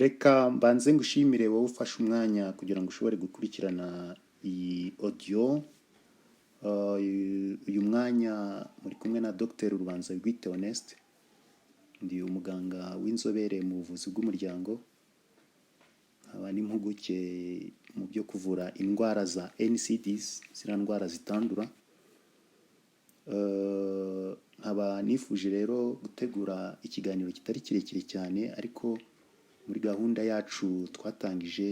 Reka mbanze ngushimire wowe ufashe umwanya kugira ngo ushobore gukurikirana iyi audio. Uyu mwanya muri kumwe na Dr Rubanza Rwite Honeste, ndi umuganga w'inzobere mu buvuzi bw'umuryango, nkaba n'impuguke mu byo kuvura indwara za NCDs, ziriya ndwara zitandura. Nkaba nifuje rero gutegura ikiganiro kitari kirekire cyane, ariko muri gahunda yacu twatangije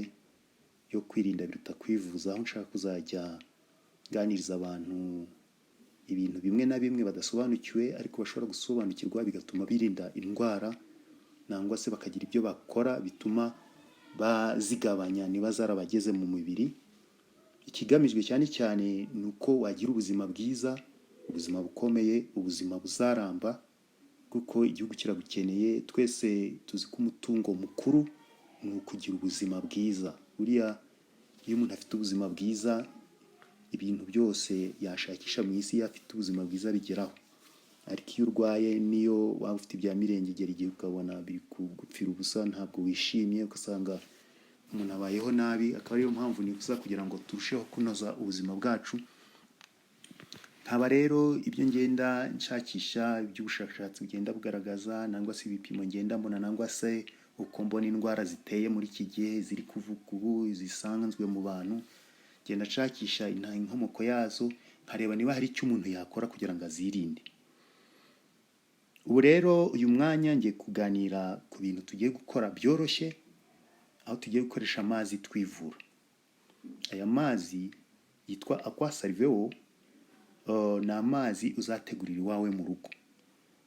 yo kwirinda biruta kwivuza, aho nshaka kuzajya ganiriza abantu ibintu bimwe na bimwe badasobanukiwe ariko bashobora gusobanukirwa bigatuma birinda indwara, nangwa se bakagira ibyo bakora bituma bazigabanya niba zarabageze mu mubiri. Ikigamijwe cyane cyane ni uko wagira ubuzima bwiza, ubuzima bukomeye, ubuzima buzaramba, kuko igihugu kiragukeneye. Twese tuzi ko umutungo mukuru ni ukugira ubuzima bwiza. Buriya iyo umuntu afite ubuzima bwiza, ibintu byose yashakisha mu isi afite ubuzima bwiza bigeraho. Ariko iyo urwaye, niyo waba ufite ibya mirenge, igera igihe ukabona biri kugupfira ubusa, ntabwo wishimye, ugasanga umuntu abayeho nabi. Akaba ariyo mpamvu nifuza kugira ngo turusheho kunoza ubuzima bwacu. Nkaba rero ibyo ngenda nshakisha, iby'ubushakashatsi bugenda bugaragaza, nangwa se ibipimo ngenda mbona, nangwa se uko mbona indwara ziteye muri iki gihe, ziri kuvuka ubu, zisanzwe mu bantu, ngenda nshakisha inkomoko yazo, nkareba niba hari icyo umuntu yakora kugira ngo azirinde. Ubu rero uyu mwanya ngiye kuganira ku bintu tugiye gukora byoroshye, aho tugiye gukoresha amazi twivura. Aya mazi yitwa Aqua Salveo. Ni amazi uzategurira iwawe mu rugo,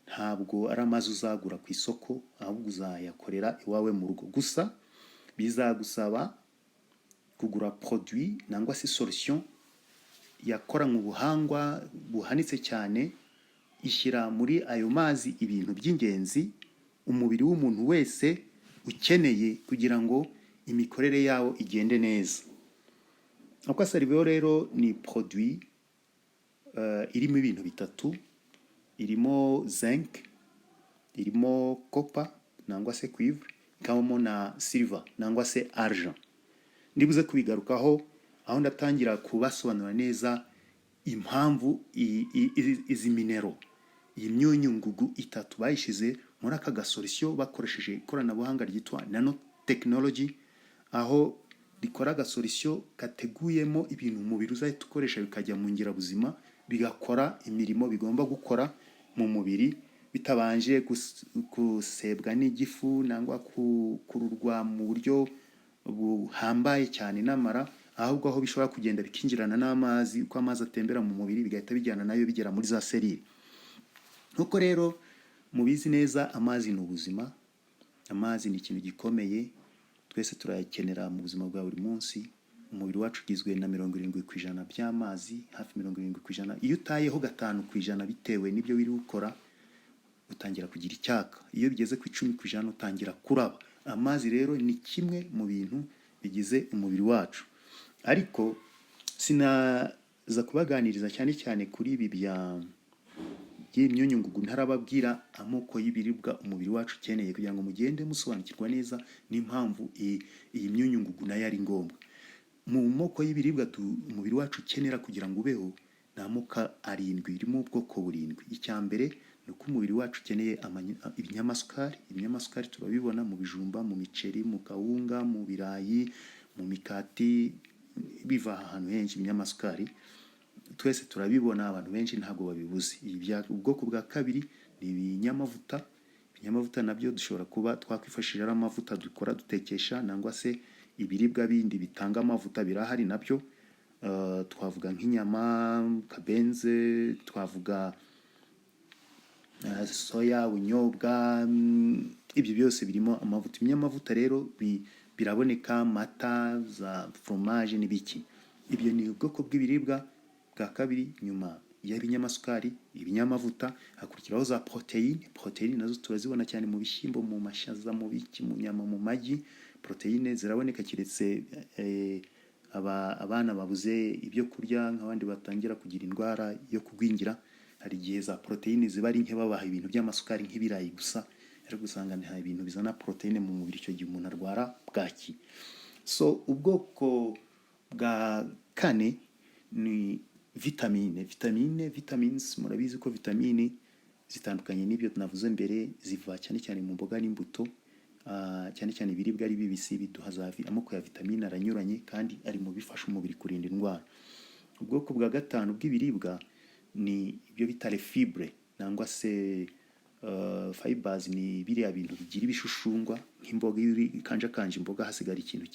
ntabwo ari amazi uzagura ku isoko, ahubwo uzayakorera iwawe mu rugo. Gusa bizagusaba kugura produit nangwa se solution yakoranywe ubuhanga buhanitse cyane, ishyira muri ayo mazi ibintu by'ingenzi umubiri w'umuntu wese ukeneye kugira ngo imikorere yawo igende neza. Aqua Salveo rero ni produit irimo ibintu bitatu: irimo zinc, irimo copper nangwa se cuivre, ikabamo na silver nangwa se argent. Ndibuze kubigarukaho aho ndatangira kubasobanura neza impamvu izi minero, iyi myunyu ngugu itatu bayishize muri aka gasolution bakoresheje ikoranabuhanga ryitwa nanotechnology, aho rikora agasolution kateguyemo ibintu umubiri uzahita ukoresha bikajya mu ngirabuzima, bigakora imirimo bigomba gukora mu mubiri bitabanje gusebwa n'igifu nangwa kururwa mu buryo buhambaye cyane n'amara, ahubwo aho bishobora kugenda bikinjirana n'amazi, uko amazi atembera mu mubiri bigahita bijyana nayo bigera muri za serire. Nuko rero mubizi neza, amazi ni ubuzima, amazi ni ikintu gikomeye, twese turayakenera mu buzima bwa buri munsi. Umubiri wacu ugizwe na 70% by'amazi, hafi 70%. Iyo utayeho 5% bitewe n'ibyo wiri gukora, utangira kugira icyaka. Iyo bigeze ku 10% utangira kuraba. Amazi rero ni kimwe mu bintu bigize umubiri wacu. Ariko sinaza kubaganiriza cyane cyane kuri ibi by'imyunyu ngugu, ntarababwira amoko y'ibiribwa umubiri wacu ukeneye, kugira ngo mugende musobanukirwa neza n'impamvu iyi myunyu ngugu nayo ari ngombwa. Mu moko y'ibiribwa umubiri wacu ukenera kugira ngo ubeho, ni amoko 7, irimo ubwoko 7. Icya mbere ni uko umubiri wacu ukeneye ibinyamasukari. Ibinyamasukari turabibona mu bijumba, mu miceri, mu kawunga, mu birayi, mu mikati, biva ahantu henshi. Ibinyamasukari twese turabibona, abantu benshi ntabwo babibuze. Ubwoko bwa kabiri ni ibinyamavuta. Ibinyamavuta nabyo dushobora kuba twakwifashisha ari amavuta dukora dutekesha, nangwa se ibiribwa bindi bitanga amavuta birahari nabyo. Twavuga nk'inyama, kabenze, twavuga soya, ubunyobwa, ibyo byose birimo amavuta. Ibinyamavuta rero biraboneka, mata, za fromage n'ibiki. Ibyo ni ubwoko bw'ibiribwa bwa kabiri. Nyuma y'ibinyamasukari, ibinyamavuta, hakurikiraho za proteine. Proteine nazo turazibona cyane mu bishyimbo, mu mashaza, mu biki, mu nyama, mu magi. Proteine ziraboneka kiretse abana babuze ibyo kurya, nk'abandi batangira kugira indwara yo kugwingira. Hari igihe za proteine ziba ari nke, babaha ibintu by'amasukari nk'ibirayi gusa, ariko usanga nta ibintu bizana proteine mu mubiri, icyo gihe umuntu arwara bwaki. So ubwoko bwa kane ni vitamines. Murabizi ko vitamine zitandukanye n'ibyo navuze mbere, ziva cyane cyane mu mboga n'imbuto, cyane cyane ibiribwa ari bibisi biduha amoko ya vitamine aranyuranye kandi ari mu bifasha umubiri kurinda indwara. Ubwoko bwa gatanu bw'ibiribwa ni ibyo bita les fibres nangwa se fibers, ni biriya bintu bigira ibishushungwa nk'imboga, iyo kanje imboga hasigara ikintu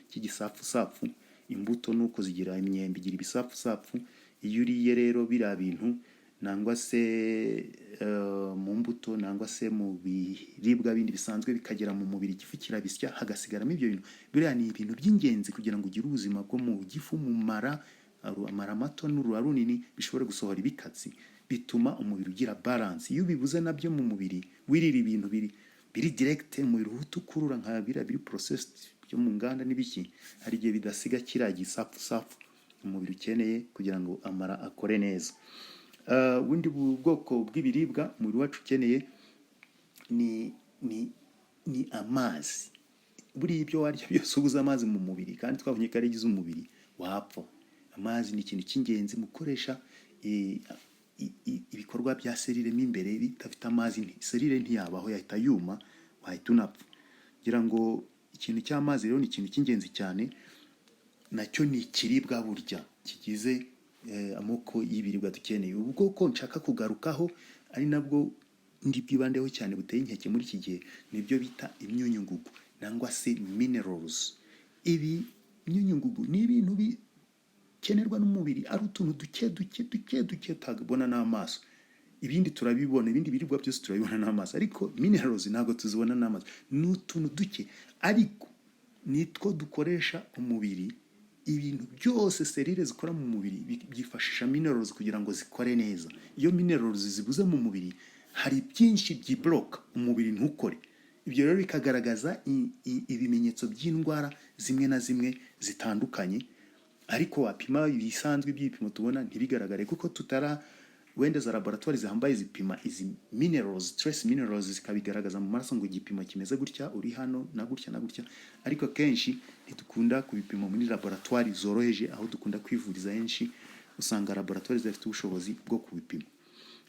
cy'igisapfu. Imbuto nuko zigira imyembe igira ibisapfu. Iyo uriye rero biriya bintu nangwa se mu mbuto nangwa se mu biribwa bindi bisanzwe bikagera mu mubiri, igifu kirabisya hagasigaramo ibyo bintu. Biriya ni ibintu by'ingenzi kugira ngo ugire ubuzima bwo mu gifu, mu amara mato n'urura runini bishobora gusohora ibikatsi, bituma umubiri ugira balance. Iyo bibuze nabyo mu mubiri, wirira ibintu biri direct umubiri utukurura nka biri processed byo mu nganda n'ibiki, hari igihe bidasiga kiriya gisapfu umubiri ukeneye kugira ngo amara akore neza. Ubundi bwoko bw'ibiribwa umubiri wacu ukeneye ni amazi. Buri ibyo warya byose ubuze amazi mu mubiri, kandi twabonye ko arigize umubiri, wapfa. Amazi ni ikintu cy'ingenzi mu gukoresha ibikorwa bya serire mo imbere. Bitafite amazi serire ntiyabaho, yahita yuma, wahita unapfa. Ngira ngo ikintu cy'amazi rero ni ikintu cy'ingenzi cyane, nacyo ni ikiribwa burya kigize amoko y'ibiribwa dukeneye. Ubu bwoko nshaka kugarukaho ari nabwo ndi bwibandeho cyane buteye inkeke muri iki gihe, nibyo bita imyunyungugu nangwa se minerals. Ibi imyunyungugu ni ibintu bikenerwa n'umubiri, ari utuntu duke tutabona n'amaso. Ibindi turabibona, ibindi biribwa byose turabibona n'amaso, ariko minerals ntabwo tuzibona n'amaso. Ni utuntu duke ariko nitwo dukoresha umubiri. Ibintu byose serire zikora mu mubiri byifashisha minerals kugira ngo zikore neza. Iyo minerals zibuze mu mubiri, hari byinshi byibloka umubiri ntukore. Ibyo rero bikagaragaza ibimenyetso by'indwara zimwe na zimwe zitandukanye, ariko wapima ibisanzwe by'ibipimo tubona ntibigaragare, kuko wenda za laboratoire zihambaye zipima izi minerals, trace minerals, zikabigaragaza mu maraso ngo igipimo kimeze gutya, uri hano na gutya na gutya. Ariko kenshi ntidukunda kubipima muri laboratoire zoroheje, aho dukunda kwivuriza henshi usanga laboratoire zifite ubushobozi bwo kubipima.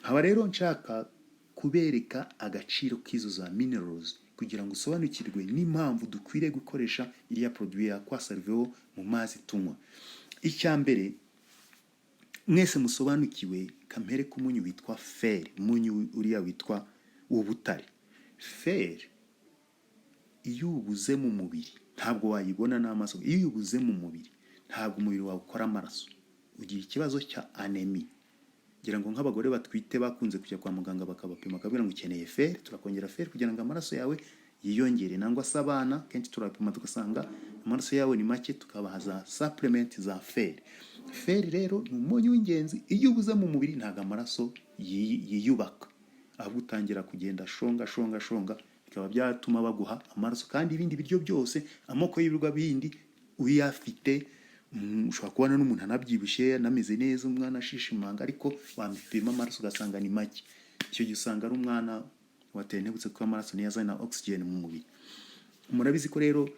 Haba rero nshaka kubereka agaciro k'izo za minerals kugira ngo usobanukirwe n'impamvu dukwiriye gukoresha iriya produit ya Aquasalveo mu mazi tunywa. Icyambere, mwese musobanukiwe kampere k'umunyu witwa fer, umunyu uriya witwa ubutare. Fer iyo ubuze mu mubiri ntabwo wayibona n'amaso. Iyo ubuze mu mubiri ntabwo umubiri wawe ukora amaraso, ugira ikibazo cya anemia. Ngira ngo nk'abagore batwite bakunze kujya kwa muganga bakabapima, bakabwira ngo ukeneye fer, turakongera fer kugira ngo amaraso yawe yiyongere. Nangwa se abana kenshi turapima tugasanga amaraso yawe ni make, tukabaha za supplement za fer. Fer rero ni umunyu w'ingenzi. Iyo ubuze mu mubiri ntabwo amaraso yiyubaka, ahubwo utangira kugenda shonga, bikaba byatuma baguha amaraso. Kandi ibindi biryo byose, amoko y'ibirwa bindi uyafite, ushobora kubona n'umuntu anabyibushye, anameze neza, umwana ashishimanga, ariko wamupima amaraso ugasanga ni make. Icyo gihe usanga ari umwana watenebutse, ko amaraso niyo azana oxygen mu mubiri. Murabizi ko rero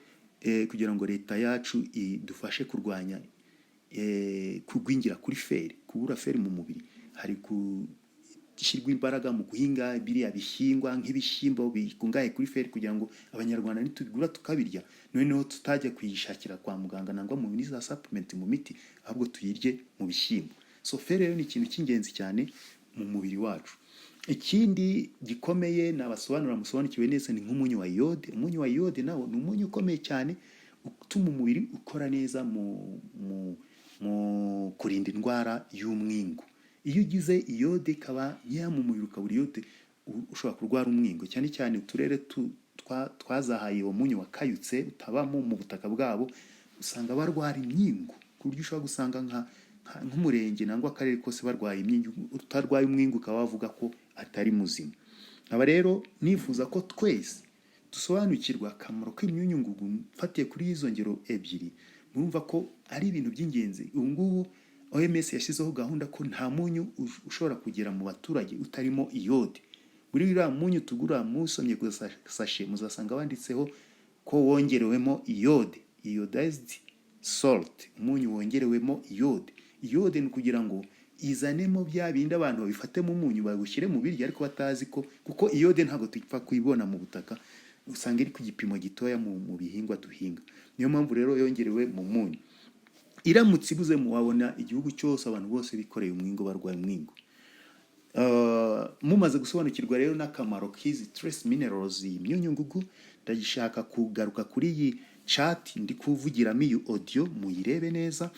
kugira ngo leta yacu idufashe kurwanya kugwingira kuri fer, kubura fer mu mubiri, hari gushyirwa imbaraga mu guhinga biriya bihingwa nk'ibishyimbo bikungahaye kuri fer, kugira ngo abanyarwanda nitugura tukabirya, noneho tutajya kuyishakira kwa muganga nangwa mu za supplement mu miti, ahubwo tuyirye mu bishyimbo. So fer rero ni ikintu cy'ingenzi cyane mu mubiri wacu. Ikindi gikomeye musobanukiwe neza ni nk'umunyu wa iode. Umunyu wa iode nawo ni umunyu ukomeye cyane utuma umubiri ukora neza mu kurinda indwara y'umwingo. Iyo ugize iode ikaba nkeya mu mubiri, ukabura iode, ushobora kurwara umwingo, cyane cyane uturere twazahaye uwo munyu wakayutse utabamo mu butaka bwabo, usanga barwara imyingo ku buryo ushobora gusanga nk'umurenge nangwa akarere kose barwaye imyingo. Utarwaye umwingo ukaba wavuga ko atari muzima. Aba rero nifuza ko twese dusobanukirwa akamaro k'imyunyungugu mfatiye kuri izo ngero ebyiri. Murumva ko ari ibintu by'ingenzi. Ubu ngubu OMS yashyizeho gahunda ko nta munyu ushobora kugera mu baturage utarimo iode. muri uriya munyu tugura musomye ku sashe muzasanga wanditseho ko wongerewemo iyode, iodized salt, umunyu wongerewemo iyode. Iyode ni kugira ngo izanemo bya bindi abantu babifatemo umunyu bagushyire mu biryo ariko batazi ko, kuko iyode ntabwo tupfa kuyibona mu butaka, usanga iri ku gipimo gitoya mu bihingwa duhinga. Niyo mpamvu rero yongerewe mu munyu. Iramutse ibuze wabona igihugu cyose abantu bose bikoreye umwingo, barwaye umwingo. Mumaze gusobanukirwa rero n'akamaro k'izi trace minerals, imyunyungugu, ndagishaka kugaruka kuri iyi chat ndi kuvugiramo iyi audio muyirebe neza.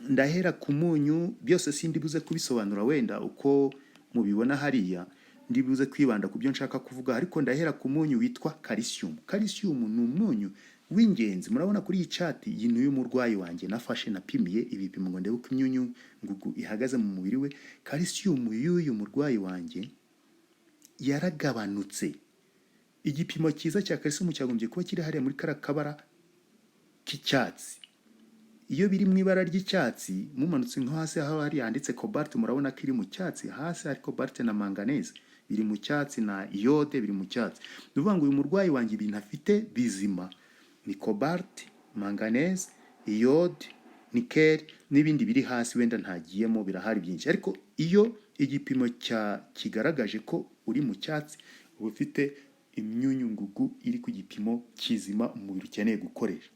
Ndahera ku munyu, byose sindi buze kubisobanura wenda uko mubibona hariya, ndibuze kwibanda ku byo nshaka kuvuga, ariko ndahera ku munyu witwa calcium. Calcium ni umunyu w'ingenzi. Murabona kuri iyi chat iyi ni y'umurwayi wanjye nafashe napimiye ibipimo ngo ndebe uko imyunyu ngugu ihagaze mu mubiri we. Calcium y'uyu murwayi wanjye yaragabanutse. Igipimo cyiza cya calcium cyagombye kuba kiri hariya muri kabara k'icyatsi. Iyo biri mu ibara ry'icyatsi, mumanutse nko hasi aho hari yanditse cobalt, murabona ko iri mu cyatsi. Hasi hari cobalt na manganese biri mu cyatsi, na iode biri mu cyatsi. Nuvuga ngo uyu murwayi wanjye ibintu afite bizima ni cobalt, manganese, iode, nickel n'ibindi biri hasi wenda ntagiyemo, birahari byinshi. Ariko iyo igipimo kigaragaje ko uri mu cyatsi, uba ufite imyunyu ngugu iri ku gipimo kizima umubiri ukeneye gukoresha.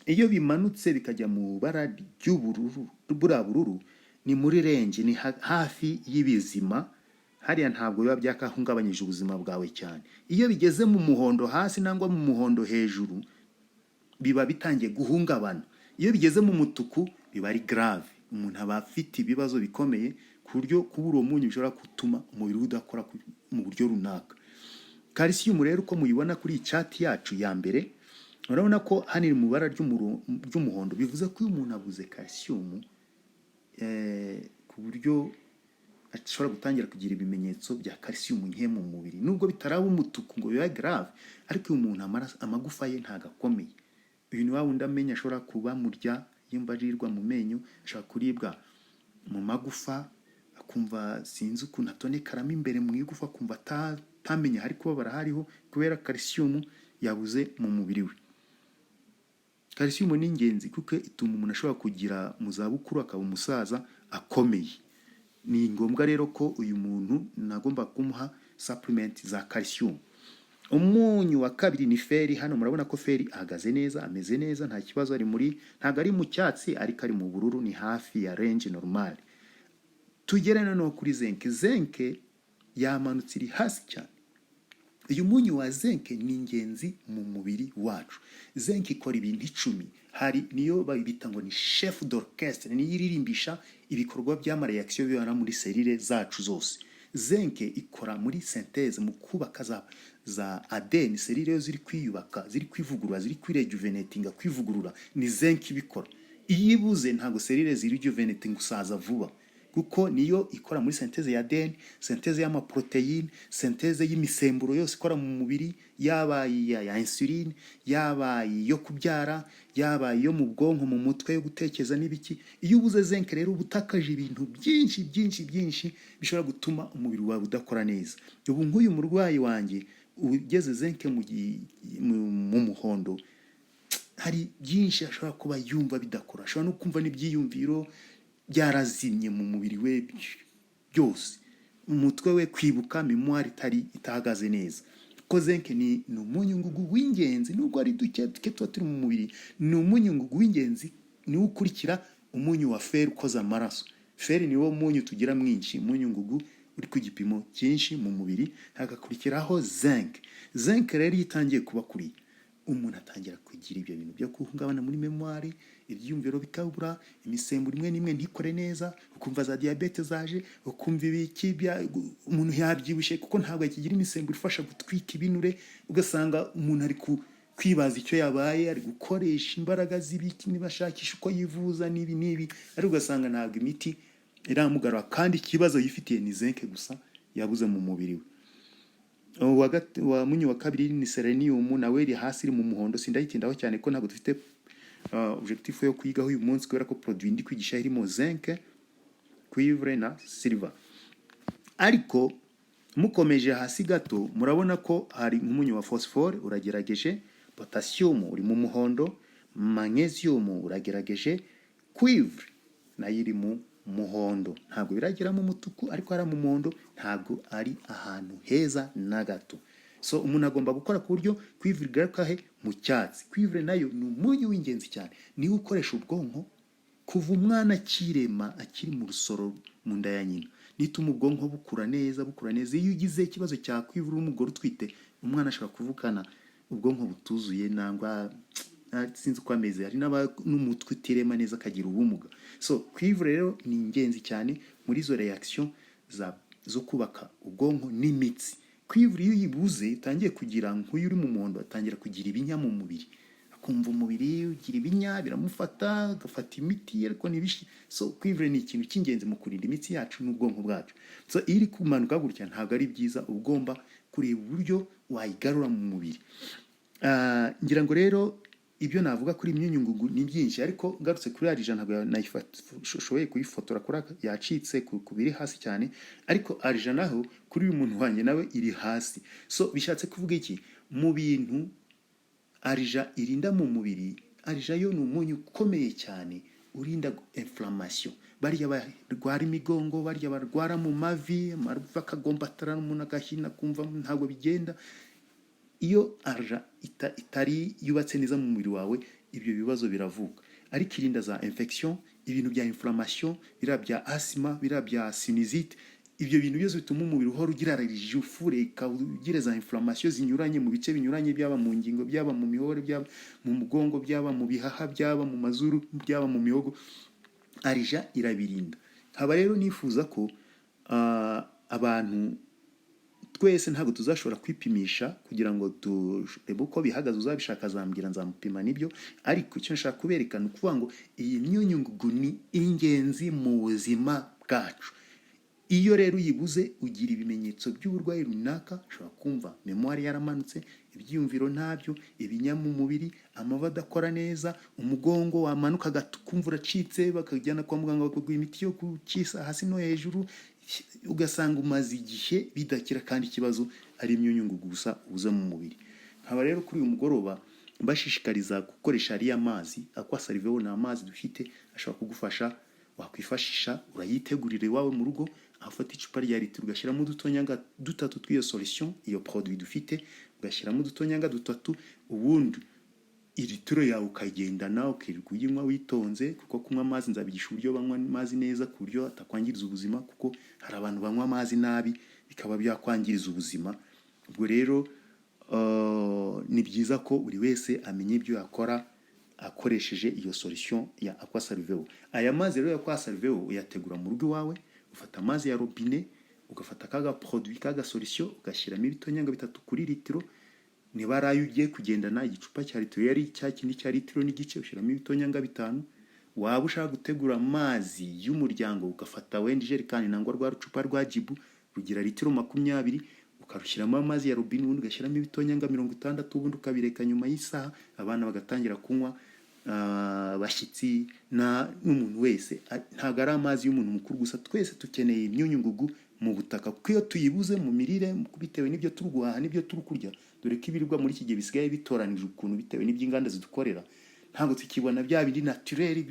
Iyo bimanutse bikajya mu bara ry'ubururu, bururu, ni muri range, ni hafi y'ibizima. Hariya ntabwo biba byakahungabanyije ubuzima bwawe cyane. Iyo bigeze mu muhondo hasi nangwa mu muhondo hejuru, biba bitangiye guhungabana. Iyo bigeze mu mutuku biba ari grave, umuntu aba afite ibibazo bikomeye ku buryo kubura uwo munyu bishobora gutuma umubiri udakora mu buryo runaka. Calcium rero uko muyibona kuri chat yacu ya mbere, urabona ko hano iri mu bara ry'umuhondo, bivuze ko uyu muntu abuze calcium ku buryo ashobora gutangira kugira ibimenyetso bya calcium nke mu mubiri. Nubwo bitaraba umutuku ngo biba grave, ariko uyu muntu amagufa ye ntago akomeye. Uyu ni wa wundi amenya ashobora kuba murya yumva arirwa mu menyo, ashobora kuribwa mu magufa, akumva sinzi ukuntu atonekaramo imbere mu igufa, akumva atamenya hari kubabara hariho kubera calcium yabuze mu mubiri we. Calcium ni ingenzi kuko ituma umuntu ashobora kugira mu zabukuru akaba umusaza akomeye. Ni ngombwa rero ko uyu muntu nagomba kumuha supplement za calcium. Umunyu wa kabiri ni feri. Hano murabona ko feri ahagaze neza, ameze neza, nta kibazo, ari muri, ntago ari mu cyatsi ariko ari mu bururu, ni hafi ya range normal. Tugere noneho kuri zinc. Zinc yamanutse iri hasi cyane. Uyu munyu wa zinc ni ingenzi mu mubiri wacu. Zinc ikora ibintu 10. Hari niyo babita ngo ni chef d'orchestre, ni iririmbisha ibikorwa by'ama reaction bibana muri selile zacu zose. Zinc ikora muri synthèse, mu kubaka za ADN, selile ziri kwiyubaka, ziri kwivugurura, ziri kwirejuvenatinga, kwivugurura, ni zinc ibikora. Iyo ibuze ntago selile ziri rejuvenating gusaza vuba, kuko niyo ikora muri synthèse ya ADN, synthèse y'ama proteine, synthèse y'imisemburo yose ikora mu mubiri, yaba ya insuline, yaba yo kubyara, yaba yo mu bwonko, mu mutwe yo gutekereza n'ibiki. Iyo ubuze zinc rero ubutakaje ibintu byinshi bishobora gutuma umubiri wawe udakora neza. Ubu nk'uyu murwayi wanjye ugeze zinc mu muhondo, hari byinshi ashobora kuba yumva bidakora, ashobora no kumva n'ibyiyumviro byarazimye mu mubiri we byose, umutwe we kwibuka memoire itahagaze neza. Ko zinc ni umunyu ngugu w'ingenzi, nubwo ari duke tuba turi mu mubiri, ni umunyu ngugu w'ingenzi, ni ukurikira umunyu wa fer ukoza amaraso. Fer ni wo munyu tugira mwinshi, umunyu ngugu uri ku gipimo cyinshi mu mubiri, hagakurikiraho zinc. Zinc rero itangiye kuba kuri, umuntu atangira kugira ibyo bintu byo kuhungabana muri memoire, ibyumviro bikabura, imisemburo imwe n'imwe ntikore neza, ukumva za diabete zaje, ukumva ibiki umuntu yabyibushe kuko ntabwo akigira imisemburo ifasha gutwika ibinure. Ugasanga umuntu ari kwibaza icyo yabaye, ari gukoresha imbaraga z'ibiki nibashakisha uko yivuza nibi, ari ugasanga ntabwo imiti iramugarura, kandi ikibazo yifitiye ni zinc gusa yabuze mu mubiri we. Wa munyu wa kabiri ni selenium, nawe iri hasi iri mu muhondo, sindayitindaho cyane ko ntabwo dufite objectif yo kwigaho uyu munsi kubera ko produit ndi kwigisha irimo zinc, cuivre na silver. Ariko mukomeje hasi gato murabona ko hari nk'umunyu wa phosphore uragerageje, potassium uri mu muhondo, magnesium uragerageje, cuivre nayo iri mu muhondo. Ntabwo biragera mu mutuku ariko ari mu muhondo, ntabwo ari ahantu heza na gato. So umuntu agomba gukora ku buryo cuivre igaruka he mu cyatsi. Cuivre nayo ni umunyu w'ingenzi cyane, niwo ukoresha ubwonko kuva umwana akirema akiri mu rusoro mu nda ya nyina. Nituma ubwonko bukura neza. Iyo ugize ikibazo cya cuivre umugore utwite, umwana ashobora kuvukana ubwonko butuzuye nangwa sinzi uko ameze, hari n'umutwe utirema neza akagira ubumuga. So cuivre rero ni ingenzi cyane muri izo reaction zo kubaka ubwonko n'imitsi. Cuivre iyo uyibuze utangiye kugira nk'uyu uri mu muhondo, atangira kugira ibinya mu mubiri, akumva umubiri ugira ibinya, biramufata agafata imiti ariko ntibishi. So cuivre ni ikintu cy'ingenzi mu kurinda imitsi yacu n'ubwonko bwacu. So iyo iri kumanuka gutya ntabwo ari byiza, ugomba kureba uburyo wayigarura mu mubiri. Ngira ngo rero ibyo navuga kuri imyunyungugu ni byinshi, ariko ngarutse kuri arija ntabwo nashoboye kuyifotora kuri yacitse ku biri hasi cyane, ariko arija naho kuri uyu muntu wanjye nawe iri hasi. So bishatse kuvuga iki? Mu bintu arija irinda mu mubiri, arija yo ni umunyu ukomeye cyane urinda inflammation. Barya barwara imigongo, barya barwara mu mavi, bakagombatara umuntu agahina kumva ntabwo bigenda. Iyo arja itari yubatse neza mu mubiri wawe, ibyo bibazo biravuka. Ariko irinda za infection, ibintu bya inflammation, bira bya asthma, bira bya sinusite, ibyo bintu byose bituma umubiri uhora ugira allergie, ufureka, ugira za inflammation zinyuranye mu bice binyuranye, byaba mu ngingo, byaba mu mihore, byaba mu mugongo, byaba mu bihaha, byaba mu mazuru, byaba mu mihogo. Arija irabirinda. Haba rero nifuza ko abantu twese ntabwo tuzashobora kwipimisha kugira ngo turebe uko bihagaze. Uzabishaka azambwira, nzamupima nibyo, ariko icyo nshaka kuberekana ukuvuga ngo iyi myunyungugu ni ingenzi mu buzima bwacu. Iyo rero uyibuze ugira ibimenyetso by'uburwayi runaka, ushobora kumva memoire yaramanutse, ibyiyumviro ntabyo, ibinya mu mubiri, amava adakora neza, umugongo wamanuka kumva uracitse, bakajyana kwa muganga bakaguha imiti yo gukisa hasi no hejuru, ugasanga umaze igihe bidakira kandi ikibazo ari imyunyungugu gusa ubuze mu mubiri. Nkaba rero kuri uyu mugoroba mbashishikariza gukoresha ariya mazi. Aqua Salveo ni amazi dufite ashobora kugufasha, wakwifashisha, urayitegurire iwawe mu rugo, afata icupa rya litiro ugashyiramo udutonyanga dutatu tw'iyo solution, iyo produit dufite, ugashyiramo udutonyanga dutatu, ubundi litiro yawe ukagendana ukirirwa uyinywa witonze, kuko kunywa amazi nzabigisha uburyo banywa amazi neza ku buryo atakwangiriza ubuzima, kuko hari abantu banywa amazi nabi bikaba byakwangiriza ubuzima. Ubwo rero ni byiza ko buri wese amenya ibyo yakora akoresheje iyo solution ya Aqua Salveo. Aya mazi rero ya Aqua Salveo uyategura mu rugo iwawe, ufata amazi ya robine, ugafata kaga produit kaga solution, ugashyiramo ibitonyanga bitatu kuri litiro. Niba arayo ugiye kugendana igicupa cya litiro yari cya kindi cya litiro n'igice, ushyiramo ibitonyanga 5. Waba ushaka gutegura amazi y'umuryango, ugafata wenda ijerikani nangwa rwa rucupa rwa jibu rugira litiro 20, ukarushyiramo amazi ya robine, ubundi ugashyiramo ibitonyanga 60, ubundi ukabireka nyuma y'isaha abana bagatangira kunywa, bashyitsi n'umuntu wese. Ntabwo ari amazi y'umuntu mukuru gusa, twese tukeneye imyunyungugu mu butaka, kuko iyo tuyibuze mu mirire bitewe n'ibyo turguhaha n'ibyo turi kurya, dore ko ibirirwa muri iki gihe bisigaye bitoranije ukuntu bitewe n'iby'inganda zidukorera, ntabwo tukibona bya bindi naturel.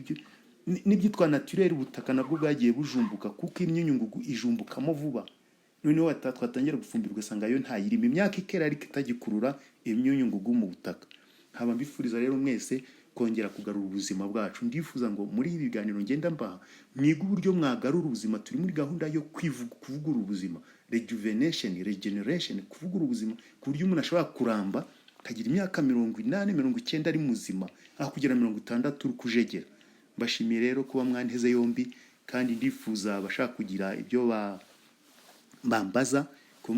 N'ibyitwa naturel ubutaka nabwo bwagiye bujumbuka, kuko imyunyungugu ijumbukamo vuba. Noneho twatangira gufumbirwa ugasanga yo ntayirimo, imyaka ikera ariko itagikurura imyunyungugu mu butaka. Nkaba mbifuriza rero mwese kongera kugarura ubuzima bwacu. Ndifuza ngo muri ibi biganiro ngenda mbaha mwiga uburyo mwagarura ubuzima. Turi muri gahunda yo kuvugura ubuzima, regeneration, kuvugura ubuzima ku buryo umuntu ashobora kuramba akagira imyaka 80, 90 ari muzima, aho kugira 60 uri kujegera. Mbashimiye rero kuba mwanteze yombi, kandi ndifuza abashaka kugira ibyo bambaza ko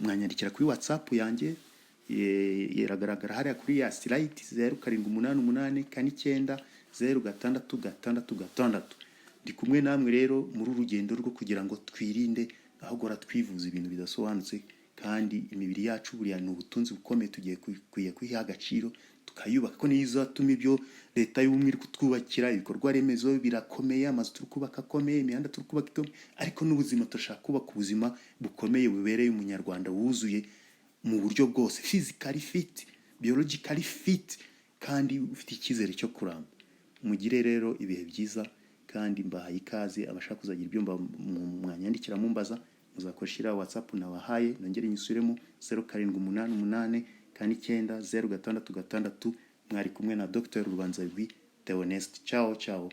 mwanyandikira kuri WhatsApp yanjye, yeragaragara hariya kuri ya slide 0788490666. Ndi kumwe namwe rero muri urugendo rwo kugira ngo twirinde aho gora twivuza ibintu bidasobanutse kandi imibiri yacu buriya ni ubutunzi bukomeye, tugiye kwiha agaciro tukayubaka, ko niyo izatuma ibyo leta y'ubumwe iri kutwubakira ibikorwa remezo birakomeye, amazu turi kubaka akomeye, imihanda turi kubaka ikomeye, ariko n'ubuzima turashaka kubaka ubuzima bukomeye bubereye umunyarwanda wuzuye mu buryo bwose, physically fit, biologically fit, kandi ufite icyizere cyo kuramba. Mugire rero ibihe byiza, kandi mbahaye ikaze. Abashaka kuzagira ibyo mwanyandikira mumbaza, muzakoresha WhatsApp nabahaye, nongere nyisubiremo 0788 kandi 9 066. Mwari kumwe na Dr. Rubanzabigwi Theoneste. Ciao ciao.